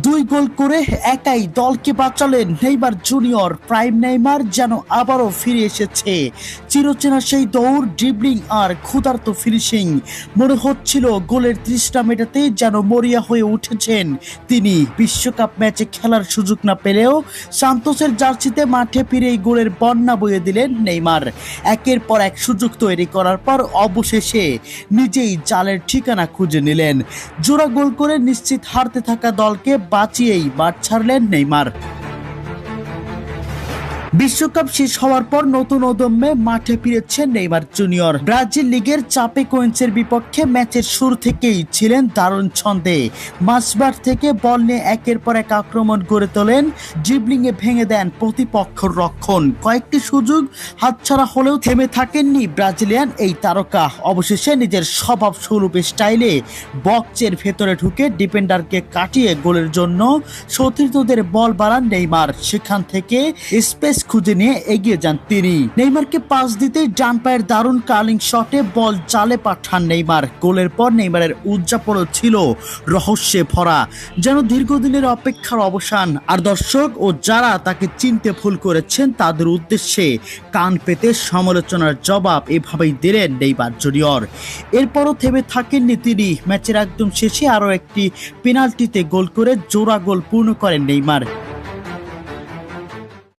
2 গোল করে একাই দলকে বাঁচালেন নেইমার জুনিয়র। প্রাইম নেইমার যেন আবারও ফিরে এসেছে। চিরচেনা সেই দৌড়, ড্রিবলিং আর ক্ষুধার্ত ফিনিশিং। মনে হচ্ছিল গোলের তৃষ্ণা মেটাতে যেন মরিয়া হয়ে উঠেছেন তিনি। বিশ্বকাপ ম্যাচে খেলার সুযোগ না পেলেও সান্তোসের জার্সিতে মাঠে ফিরেই গোলের বন্যা বয়ে দিলেন নেইমার। একের পর এক সুযোগ তৈরি করার পর অবশেষে নিজেই জালের ঠিকানা খুঁজে নিলেন। জোড়া গোল করে নিশ্চিত হারতে থাকা দলকে বাঁচিয়েই মাঠ ছাড়লেন নেইমার। বিশ্বকাপ শেষ হওয়ার পর নতুন উদ্যমে মাঠে ফিরেছেন নেইমার জুনিয়র। ব্রাজিল লিগের চাপেকোয়েন্সের বিপক্ষে ম্যাচের শুরু থেকেই ছিলেন দারুণ ছন্দে। মাঝমাঠ থেকে বল নিয়ে একের পর এক আক্রমণ গড়ে তোলেন, ড্রিবলিংয়ে ভেঙে দেন প্রতিপক্ষের রক্ষণ। কয়েকটি সুযোগ হাতছাড়া হলেও থেমে থাকেননি ব্রাজিলিয়ান এই তারকা। অবশেষে নিজের স্বভাব স্বরূপ স্টাইলে বক্সের ভেতরে ঢুকে ডিফেন্ডারকে কাটিয়ে গোলের জন্য সতীর্থদের বল বাড়ান নেইমার। সেখান থেকে স্পেস খুঁজে নিয়ে এগিয়ে যান তিনি। নেইমারকে পাস দিতে ডান পায়ের দারুণ কার্লিং শটে বল জালে পাঠান নেইমার। গোলের পর নেইমারের উদযাপনও ছিল রহস্যে ভরা, যেন দীর্ঘদিনের অপেক্ষার অবসান। আর দর্শক ও যারা তাকে চিনতে ভুল করেছেন তাদের উদ্দেশ্যে কান পেতে সমালোচনার জবাব এভাবেই দিলেন নেইমার জুনিয়র। এরপরও থেমে থাকেননি তিনি। ম্যাচের একদম শেষে আরও একটি পেনাল্টিতে গোল করে জোড়া গোল পূর্ণ করেন নেইমার।